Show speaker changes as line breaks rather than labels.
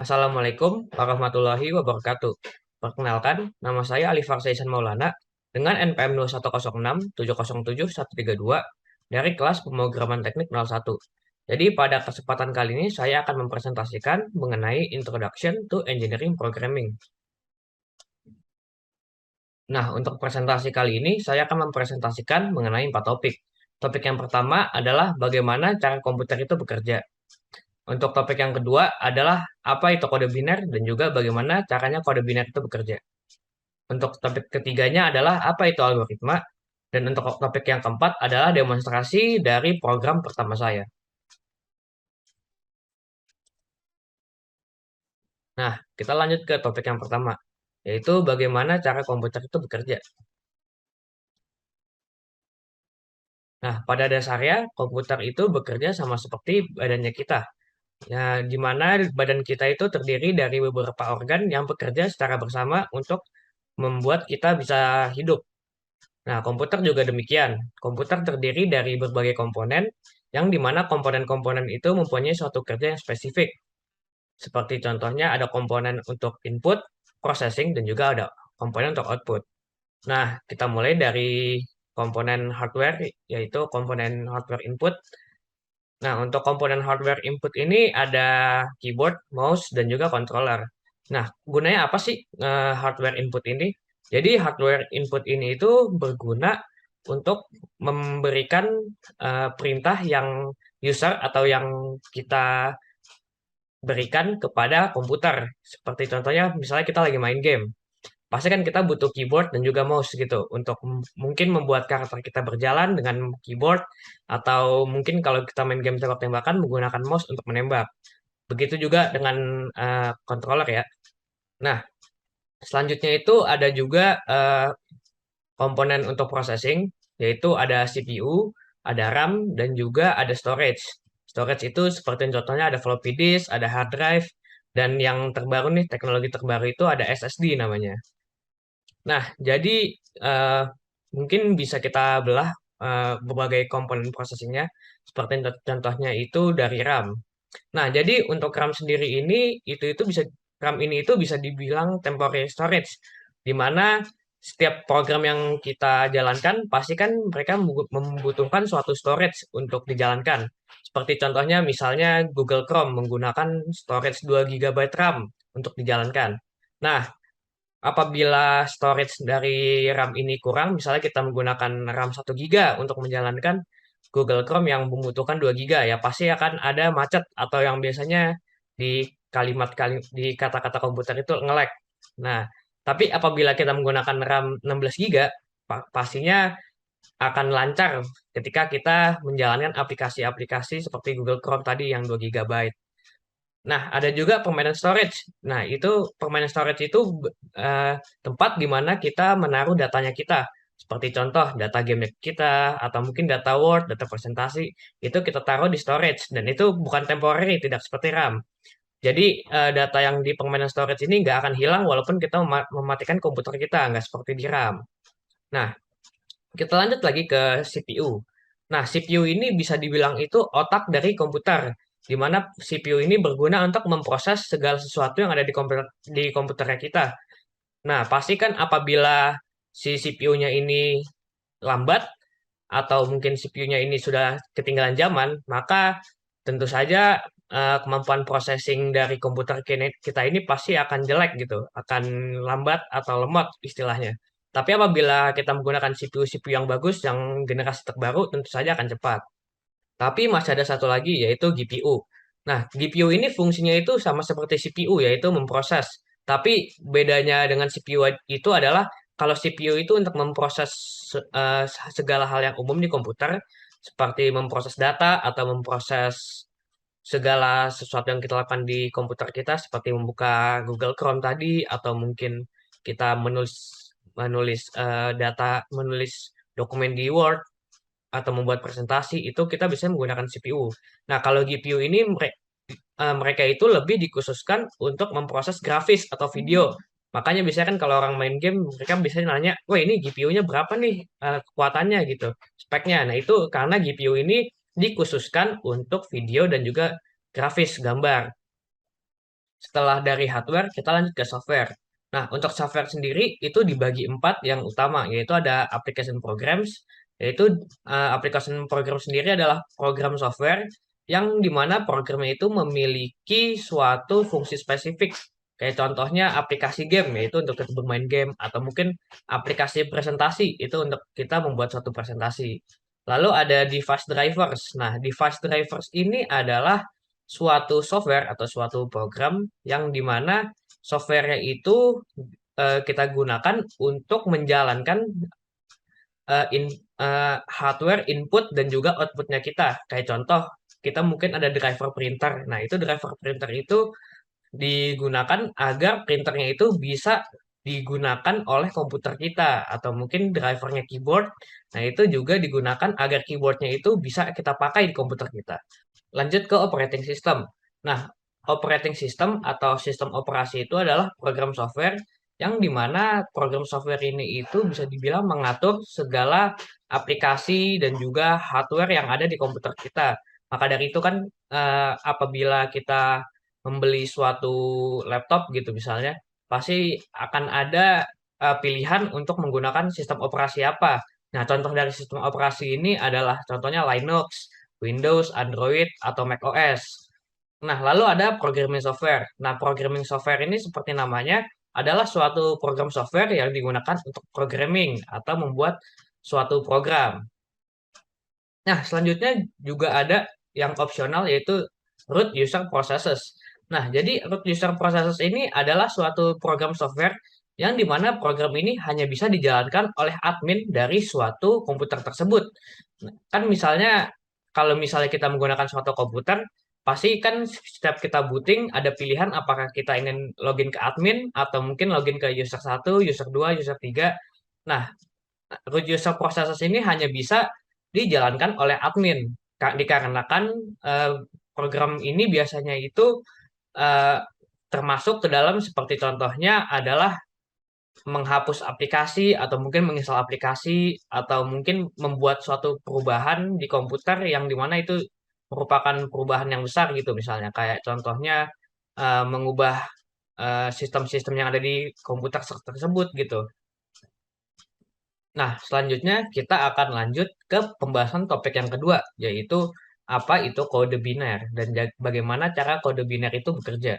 Assalamualaikum warahmatullahi wabarakatuh. Perkenalkan, nama saya Ali Farsaisan Maulana dengan NPM 21067077132 dari kelas pemrograman teknik 01. Jadi pada kesempatan kali ini saya akan mempresentasikan mengenai Introduction to Engineering Programming. Nah, untuk presentasi kali ini saya akan mempresentasikan mengenai 4 topik. Topik yang pertama adalah bagaimana cara komputer itu bekerja. Untuk topik yang kedua adalah apa itu kode biner dan juga bagaimana caranya kode biner itu bekerja. Untuk topik ketiganya adalah apa itu algoritma. Dan untuk topik yang keempat adalah demonstrasi dari program pertama saya. Nah, kita lanjut ke topik yang pertama, yaitu bagaimana cara komputer itu bekerja. Nah, pada dasarnya komputer itu bekerja sama seperti badannya kita. Ya, di mana badan kita itu terdiri dari beberapa organ yang bekerja secara bersama untuk membuat kita bisa hidup. Nah, komputer juga demikian. Komputer terdiri dari berbagai komponen, yang dimana komponen-komponen itu mempunyai suatu kerja yang spesifik. Seperti contohnya ada komponen untuk input, processing, dan juga ada komponen untuk output. Nah, kita mulai dari komponen hardware, yaitu komponen hardware input. Nah, untuk komponen hardware input ini ada keyboard, mouse, dan juga controller. Nah, gunanya apa sih hardware input ini? Jadi, hardware input ini itu berguna untuk memberikan perintah yang user atau yang kita berikan kepada komputer. Seperti contohnya, misalnya kita lagi main game. Pasti kan kita butuh keyboard dan juga mouse gitu untuk mungkin membuat karakter kita berjalan dengan keyboard atau mungkin kalau kita main game tembak-tembakan menggunakan mouse untuk menembak. Begitu juga dengan controller ya. Nah, selanjutnya itu ada juga komponen untuk processing, yaitu ada CPU, ada RAM, dan juga ada storage. Storage itu seperti contohnya ada floppy disk, ada hard drive, dan yang terbaru nih, teknologi terbaru itu ada SSD namanya. Nah, jadi eh, mungkin bisa kita belah berbagai komponen prosesingnya, seperti contohnya itu dari RAM. Nah, jadi untuk RAM sendiri ini itu bisa RAM ini itu bisa dibilang temporary storage, di mana setiap program yang kita jalankan pasti kan mereka membutuhkan suatu storage untuk dijalankan. Seperti contohnya misalnya Google Chrome menggunakan storage 2 GB RAM untuk dijalankan. Nah, apabila storage dari RAM ini kurang, misalnya kita menggunakan RAM 1 GB untuk menjalankan Google Chrome yang membutuhkan 2 GB, ya pasti akan ada macet atau yang biasanya di di kata-kata komputer itu nge-lag. Nah, tapi apabila kita menggunakan RAM 16 GB, pastinya akan lancar ketika kita menjalankan aplikasi-aplikasi seperti Google Chrome tadi yang 2 GB. Nah, ada juga permainan storage. Nah, itu permainan storage itu tempat di mana kita menaruh datanya kita. Seperti contoh, data game kita, atau mungkin data Word, data presentasi, itu kita taruh di storage. Dan itu bukan temporary, tidak seperti RAM. Jadi, data yang di permainan storage ini nggak akan hilang walaupun kita mematikan komputer kita, nggak seperti di RAM. Nah, kita lanjut lagi ke CPU. Nah, CPU ini bisa dibilang itu otak dari komputer, di mana CPU ini berguna untuk memproses segala sesuatu yang ada di komputernya kita. Nah, pastikan apabila si CPU-nya ini lambat atau mungkin CPU-nya ini sudah ketinggalan zaman, maka tentu saja kemampuan processing dari komputer kita ini pasti akan jelek gitu, akan lambat atau lemot istilahnya. Tapi apabila kita menggunakan CPU-CPU yang bagus, yang generasi terbaru, tentu saja akan cepat. Tapi masih ada satu lagi, yaitu GPU. Nah, GPU ini fungsinya itu sama seperti CPU, yaitu memproses. Tapi bedanya dengan CPU itu adalah kalau CPU itu untuk memproses eh, segala hal yang umum di komputer, seperti memproses data atau memproses segala sesuatu yang kita lakukan di komputer kita, seperti membuka Google Chrome tadi, atau mungkin kita menulis menulis data, menulis dokumen di Word, atau membuat presentasi itu kita bisa menggunakan CPU. Nah, kalau GPU ini mereka itu lebih dikhususkan untuk memproses grafis atau video. Makanya biasanya kan kalau orang main game mereka biasanya nanya, "Wah, ini GPU-nya berapa nih kekuatannya gitu, speknya." Nah, itu karena GPU ini dikhususkan untuk video dan juga grafis gambar. Setelah dari hardware, kita lanjut ke software. Nah, untuk software sendiri itu dibagi empat yang utama, yaitu ada application programs, yaitu application program sendiri adalah program software yang dimana programnya itu memiliki suatu fungsi spesifik. Kayak contohnya aplikasi game, yaitu untuk kita bermain game, atau mungkin aplikasi presentasi, itu untuk kita membuat suatu presentasi. Lalu ada device drivers. Nah, device drivers ini adalah suatu software atau suatu program yang dimana softwarenya itu kita gunakan untuk menjalankan eh, in- hardware input dan juga outputnya kita. Kayak contoh, kita mungkin ada driver printer. Nah, itu driver printer itu digunakan agar printernya itu bisa digunakan oleh komputer kita atau mungkin drivernya keyboard. Nah, itu juga digunakan agar keyboardnya itu bisa kita pakai di komputer kita. Lanjut ke operating system. Nah, operating system atau sistem operasi itu adalah program software yang dimana program software ini itu bisa dibilang mengatur segala aplikasi dan juga hardware yang ada di komputer kita. Maka dari itu kan apabila kita membeli suatu laptop gitu misalnya, pasti akan ada pilihan untuk menggunakan sistem operasi apa. Nah, contoh dari sistem operasi ini adalah contohnya Linux, Windows, Android, atau macOS. Nah, lalu ada programming software. Nah, programming software ini seperti namanya adalah suatu program software yang digunakan untuk programming atau membuat suatu program. Nah, selanjutnya juga ada yang opsional yaitu root user processes. Nah, jadi root user processes ini adalah suatu program software yang dimana program ini hanya bisa dijalankan oleh admin dari suatu komputer tersebut. Nah, kan misalnya kalau misalnya kita menggunakan suatu komputer, pasti kan setiap kita booting ada pilihan apakah kita ingin login ke admin atau mungkin login ke user satu, user 2, user 3. Nah, root user processes ini hanya bisa dijalankan oleh admin. Dikarenakan eh, program ini biasanya itu eh, termasuk ke dalam seperti contohnya adalah menghapus aplikasi atau mungkin menginstal aplikasi atau mungkin membuat suatu perubahan di komputer yang dimana itu merupakan perubahan yang besar gitu misalnya kayak contohnya mengubah sistem-sistem yang ada di komputer tersebut gitu. Nah, selanjutnya kita akan lanjut ke pembahasan topik yang kedua, yaitu apa itu kode biner dan bagaimana cara kode biner itu bekerja.